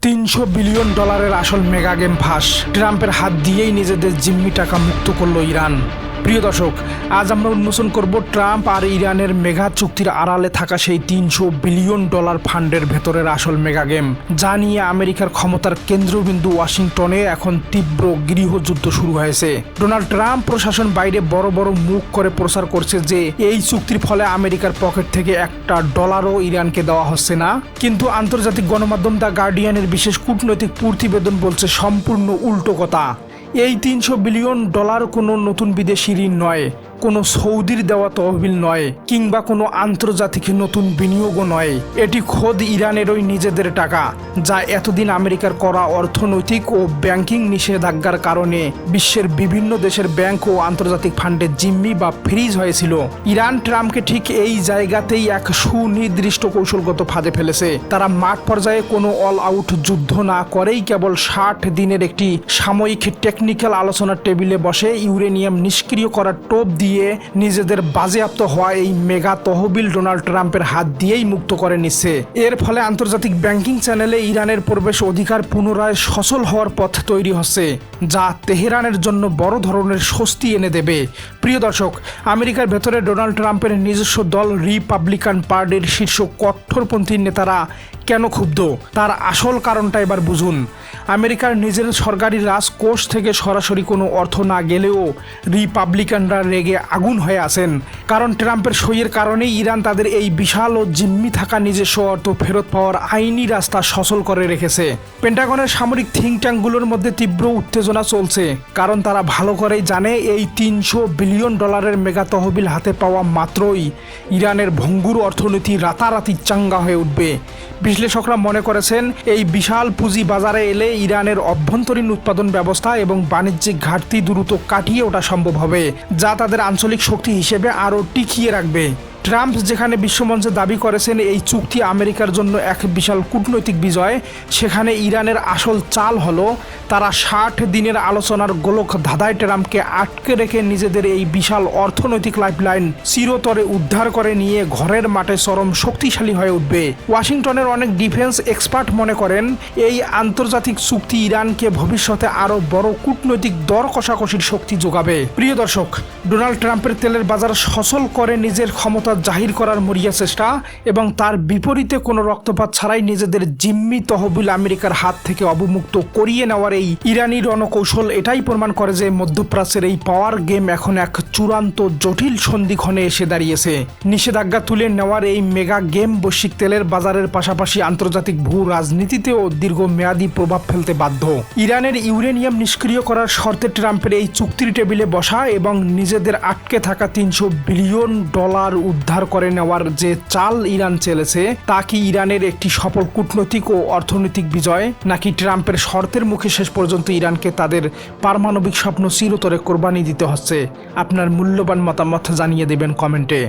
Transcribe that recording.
$300 billion আসল mega game ফাঁস। ট্রাম্পের হাত দিয়েই নিজেদের জিম্মি টাকা মুক্ত করলো ইরান। প্রিয় দর্শক, আজ আমরা উন্মোচন করব ট্রাম্প আর ইরানের মেগা চুক্তির আড়ালে থাকা সেই $300 বিলিয়ন ফান্ডের ভেতরের আসল মেগা গেম, যা নিয়ে আমেরিকার ক্ষমতার কেন্দ্রবিন্দু ওয়াশিংটনে এখন তীব্র গৃহযুদ্ধ শুরু হয়েছে। ডোনাল্ড ট্রাম্প প্রশাসন বাইরে বড় বড় মুখ করে প্রচার করছে যে এই চুক্তির ফলে আমেরিকার পকেট থেকে $1 ইরানকে দেওয়া হচ্ছে না, কিন্তু আন্তর্জাতিক গণমাধ্যম দ্য গার্ডিয়ানের বিশেষ কূটনৈতিক প্রতিবেদন বলছে সম্পূর্ণ উল্টো কথা। এই $300 বিলিয়ন কোনো নতুন বিদেশি ঋণ নয়, কোনো সৌদির দেওয়া তহবিল নয়, কিংবা কোনো আন্তর্জাতিক নতুন বিনিয়োগও নয়। এটি খোদ ইরানেরই নিজেদের টাকা, যা এতদিন আমেরিকার করা অর্থনৈতিক ও ব্যাংকিং নিষেধাজ্ঞার কারণে বিশ্বের বিভিন্ন দেশের ব্যাংক ও আন্তর্জাতিক ফান্ডে জিম্মি বা ফ্রিজ হয়েছিল। ইরান ট্রাম্পকে ঠিক এই জায়গাতেই এক সুনির্দিষ্ট কৌশলগত ফাঁদে ফেলেছে। তারা মাঠ পর্যায়ে কোনো অল আউট যুদ্ধ না করেই কেবল 60 দিনের একটি সাময়িক টেকনিক্যাল আলোচনার টেবিলে বসে ইউরেনিয়াম নিষ্ক্রিয় করার টোপ দিয়ে নিজেদের বাজেয়াপ্ত হওয়া এই মেগা তহবিল ডোনাল্ড ট্রাম্পের হাত দিয়েই মুক্ত করে নিচ্ছে। এর ফলে আন্তর্জাতিক ব্যাংকিং চ্যানেলে ইরানের প্রবেশ অধিকার পুনরায় সচল হওয়ার পথ তৈরি হচ্ছে, যা তেহরানের জন্য বড় ধরনের স্বস্তি এনে দেবে। প্রিয় দর্শক, আমেরিকার ভেতরে ডোনাল্ড ট্রাম্পের নিজস্ব দল রিপাবলিকান পার্টির শীর্ষ কট্টরপন্থী নেতারা কেন ক্ষুব্ধ, তার আসল কারণটা এবার বুঝুন। আমেরিকার নিজের সরকারি রাজকোষ থেকে সরাসরি কোনো অর্থ না গেলেও রিপাবলিকানরা রেগে আগুন হয়ে আছেন, কারণ ট্রাম্পের সইয়ের কারণেই ইরান তাদের এই বিশাল ও জিম্মি থাকা নিজস্ব অর্থ ফেরত পাওয়ার আইনি রাস্তা সচল করে রেখেছে। পেন্টাগনের সামরিক থিঙ্ক ট্যাঙ্কগুলোর মধ্যে তীব্র উত্তেজনা চলছে, কারণ তারা ভালো করেই জানে এই $300 বিলিয়ন মেগা তহবিল হাতে পাওয়া মাত্রই ইরানের ভঙ্গুর অর্থনীতি রাতারাতি চাঙ্গা হয়ে উঠবে। বিশ্লেষকরা মনে করেছেন এই বিশাল পুঁজি বাজারে এলে ইরানের অভ্যন্তরীণ উৎপাদন ব্যবস্থা এবং বাণিজ্যিক ঘাটতি দ্রুত কাটিয়ে ওঠা সম্ভব হবে, যা তাদের আঞ্চলিক শক্তি হিসেবে আরও টিকিয়ে রাখবে। ট্রাম্প যেখানে বিশ্বমঞ্চে দাবি করেছেন এই চুক্তি আমেরিকার জন্য এক বিশাল কূটনৈতিক বিজয়, সেখানে ইরানের আসল চাল হলো তারা 60 দিনের আলোচনার গোলক ধাঁধায় ট্রাম্পকে আটকে রেখে নিজেদের এই বিশাল অর্থনৈতিক লাইফলাইন চিরতরে উদ্ধার করে নিয়ে ঘরের মাঠে চরম শক্তিশালী হয়ে উঠবে। ওয়াশিংটনের অনেক ডিফেন্স এক্সপার্ট মনে করেন এই আন্তর্জাতিক চুক্তি ইরানকে ভবিষ্যতে আরও বড় কূটনৈতিক দর কষাকষির শক্তি যোগাবে। প্রিয় দর্শক, ডোনাল্ড ট্রাম্পের তেলের বাজার সচল করে নিজের ক্ষমতা জাহির করার মরিয়া চেষ্টা এবং তার বিপরীতে কোনো রক্তপাত ছাড়াই নিজেদের জিম্মি তহবিল আমেরিকার হাত থেকে অবমুক্ত করিয়ে নেওয়ার এই ইরানি রণকৌশল এটাই প্রমাণ করে যে মধ্যপ্রাচ্যের এই পাওয়ার গেম এখন এক চূড়ান্ত জটিল সন্ধিক্ষণে এসে দাঁড়িয়েছে। নিষেধাজ্ঞা তুলে নেওয়ার এই মেগা গেম বৈশ্বিক তেলের বাজারের পাশাপাশি আন্তর্জাতিক ভূ রাজনীতিতেও দীর্ঘমেয়াদী প্রভাব ফেলতে বাধ্য। ইরানের ইউরেনিয়াম নিষ্ক্রিয় করার শর্তে ট্রাম্পের এই চুক্তির টেবিলে বসা এবং নিজেদের আটকে থাকা $300 বিলিয়ন উদ্ধার করে নেওয়ার যে চাল ইরান চেলেছে, তা কি ইরানের একটি সফল কূটনৈতিক ও অর্থনৈতিক বিজয়, নাকি ট্রাম্পের শর্তের মুখে শেষ পর্যন্ত ইরানকে তাদের পারমাণবিক স্বপ্ন চিরতরে কোরবানি দিতে হচ্ছে? আপনার মূল্যবান মতামত জানিয়ে দেবেন কমেন্টে।